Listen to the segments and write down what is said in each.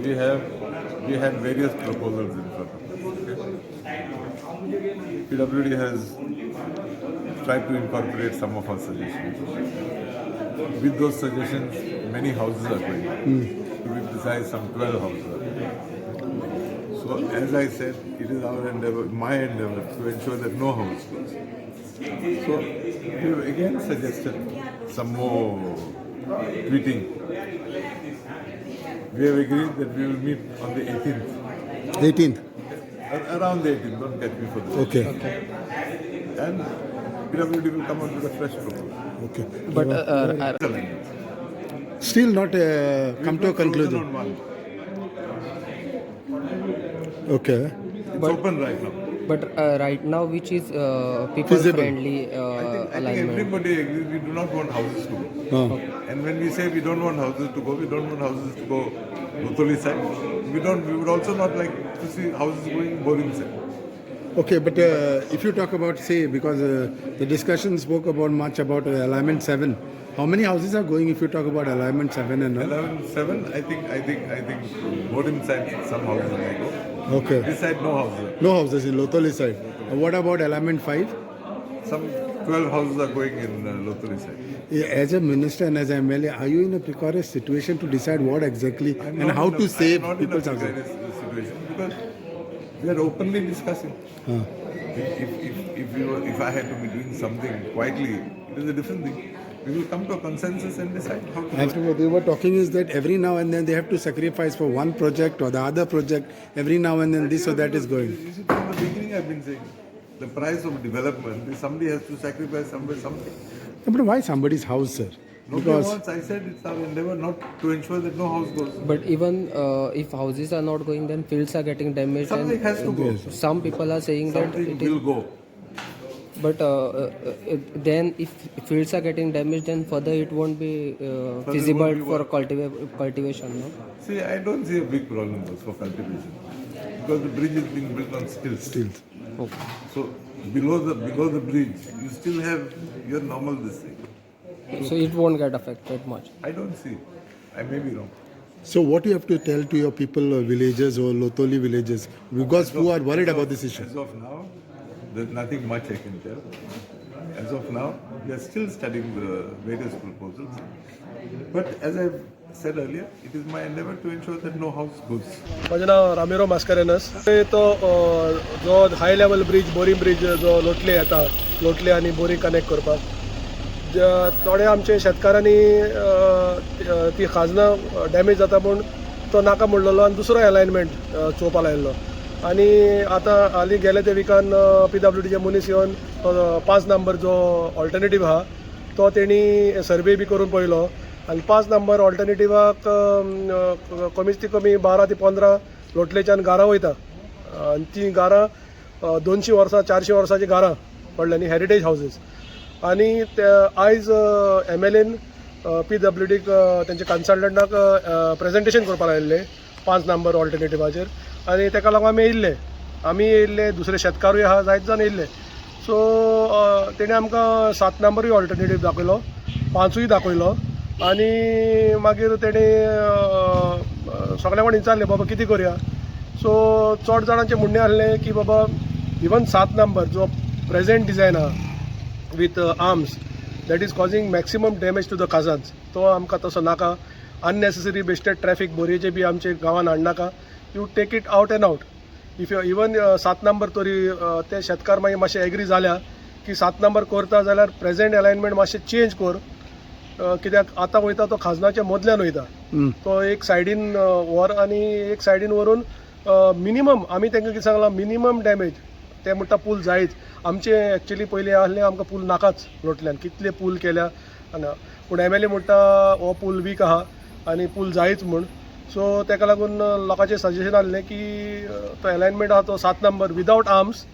we had various proposals in front of us. Okay? PWD has tried to incorporate some of our suggestions. With those suggestions, many houses are going. To be precise, some 12 houses are going. So, as I said, it is our endeavor, my endeavor, to ensure that no house goes. So, we have again suggested some more tweeting. We have agreed that we will meet on the 18th. 18th. Around the 18th, don't get me for this. Okay. And PWD will come out with a fresh proposal. Okay. But Still not come to a conclusion. On one. Okay. It's open right now. But right now, which is people-friendly I think alignment? everybody agrees we do not want houses to go. And when we say we don't want houses to go, we don't want houses to go Lotulim side. We would also not like to see houses going Borim side. Okay, but if you talk about, say, because the discussion spoke about much about Alignment 7, how many houses are going if you talk about Alignment 7 and all? 11-7, I think Borim side some houses may go. Okay. This side no houses. No houses in Lotulim side. What about Alignment 5? Some 12 houses are going in Lotulim side. As a minister and as a MLA, are you in a precarious situation to decide what exactly and how to save people's houses? I'm not in a houses? precarious situation because we are openly discussing. If I had to be doing something quietly, it is a different thing. We will come to a consensus and decide how to do it. And what they were talking is that every now and then they have to sacrifice for one project or the other project. Every now and then this or that is going. You see, from the beginning I've been saying, the price of development is somebody has to sacrifice somewhere something. But why somebody's house, sir? Nobody wants, I said it's our endeavor not to ensure that no house goes. But even if houses are not going, then fields are getting damaged. Something has to go. Some people are saying Something that it will is. go. But then if fields are getting damaged, then further it won't be feasible for cultivation. No? See, I don't see a big problem for cultivation because the bridge is being built on stilts. Okay. So below the bridge, you still have your normal this thing. So it won't get affected much. I don't see. I may be wrong. So what you have to tell to your people, villagers or Lotoli villages, because who are worried about this issue? As of now, there's nothing much I can tell. As of now, we are still studying the various proposals. But as I said earlier, it is my endeavor to ensure that no house goes. माझें now Romero Mascarenhas. तो जो high level bridge Borim bridge जो लोटले येता लोटले आनी बोरी connect करपाक थोडे आमचे शेतकारांनी ती खाजना डॅमेज जाता पूण तो नाका म्हणलेलो आनी दुसरो अलायनमेंट चोवपा लायल्लो आनी आतां हालीं गेले ते विकान PWDचे मनीस येवन 5 नंबर जो ऑल्टरनेटीव आहा तो तेणी सर्वे बी करून पळयलो आनी 5 नंबर ऑल्टरनेटिवाक कमीच ती कमी 12 ते 15 लोटलेच्यान गारां वयता आनी ती गारां 200 वर्सां 400 वर्सांची गारां पडल्यानी हेरिटेज हावजीस आनी आयज MLAन PWDक तेंचे कन्सल्टंटाक प्रेजेंटेशन करपाक लायिल्लें 5 नंबर ऑल्टरनेटिवाचेर आनी ताका लागून आमी येयल्ले दुसरे शेतकारूय आहा जायत जाण येयल्ले सो तेणे आमकां 7 नंबरूय ऑल्टरनेटीव दाखयलो 5ूय दाखयलो आनी मागीर तेणे सगळ्या कोण विचारलें बाबा कितें करया सो चड जाणांचें म्हणणें आसलें की बाबा इवन 7 नंबर जो प्रेजेंट डिझायन आहा with arms that is causing maximum damage to the Khazans. तो आमकां तसो नाका unnecessary wasted traffic बोरयेचे बी आमचे गांवान हाडनाका you take it out and out if you even 7 number तरी ते शेतकार मागीर मातशे एग्री जाल्या की 7 नंबर करता जाल्यार प्रेजेंट अलायनमेंट मातशें चेंज कर कित्याक आतां वयता तो खाजनाच्या मदल्यान वयता तो एक सायडीन व्हर आनी एक सायडीन व्हरून मिनिमम आमी तांकां कितें सांगलां मिनिमम डॅमेज ते म्हणटा पूल जायच आमचे एक्चुअली पयलीं आहलें आमकां पूल नाकाच लोटल्यान कितले पूल केल्या पूण MLA म्हणटा हो पूल वीक आहा आनी पूल जायच म्हूण सो ताका लागून लोकांचें सजेशन आसलें की तो अलायनमेंट आहा तो 7 नंबर विदावट आर्म्स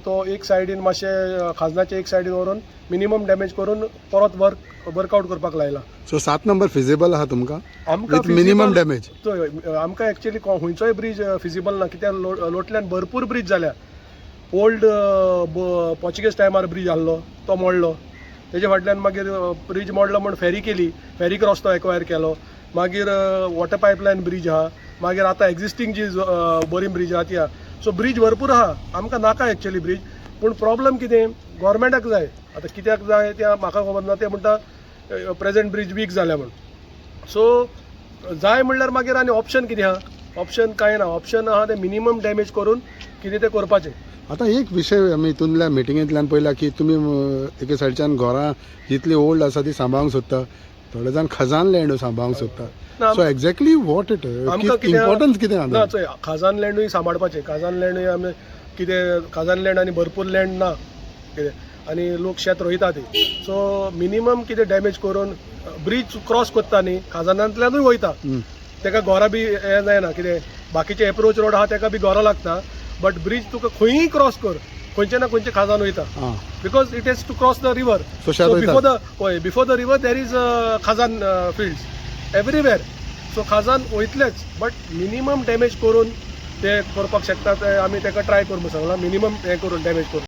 तो एक सायडीन मातशें खाजनाचे एक सायडीन व्हरून मिनिमम डॅमेज करून परत वर्कआउट करपाक लायला. सो 7 नंबर फिजिबल आहा तुमकां आमकां मिनिमम डॅमेज आमकां एक्चुअली खंयचोय ब्रिज फिजिबल ना कित्याक लोटल्यान भरपूर ब्रिज जाल्या ओल्ड पोर्चुगीज टायमार ब्रिज आहलो तो मोडलो तेजे फाटल्यान मागीर ब्रिज मोडलो म्हूण फेरी केली फेरीक रस्तो एक्वायर केलो मागीर वॉटर पायपलायन ब्रीज आहा, मागीर आतां एक्झिस्टींग जी बोरीम ब्रीज आहा ती आहा. सो ब्रीज भरपूर आहा, आमकां नाका एक्चुअली ब्रीज. पूण प्रॉब्लम कितें, गव्हर्मेंटाक जाय. आतां कित्याक जाय तें म्हाका खबर ना. ते म्हणटा प्रेझेंट ब्रीज वीक जाल्या म्हण. सो जाय म्हणल्यार मागीर आनी ऑप्शन कितें आहा? ऑप्शन कांय ना. ऑप्शन आहा ते मिनिमम डॅमेज करून कितें तें करपाचें. आता एक विशय आमी हितूंतल्या मिटिंगेंतल्यान पळयला की तुमी एके सायडच्यान घरां जितली ओल्ड आसा ती सांबाळूंक सोदता, थोडे जाण खजान लँड सांबाळूंक सोदता. So exactly what it importance कितें ना चोय खाजान लँडूय सांबाळपाचें. खाजान लँडूय आमी कितें खाजान लँड आनी भरपूर लँड ना कितें आनी लोक शेत रोयता ती. सो मिनिमम कितें डॅमेज करून ब्रीज क्रॉस करता न्ही खाजानांतल्यानूय वयता, तेका घरां बी हें जायना. कितें बाकीचे एप्रोच रोड आहा तेका बी घरां लागता, बट ब्रीज तुका खंयीय क्रॉस कर, खंयचे ना खंयचे खाजान वयता. Because it has to cross the river. Before the river there is khazan fields everywhere. So खाजान वयतलेच, बट मिनिमम डॅमेज करून ते करपाक शकता. ते आमी तेका ट्राय करूंक सांगला, मिनिमम हें करून डॅमेज करून.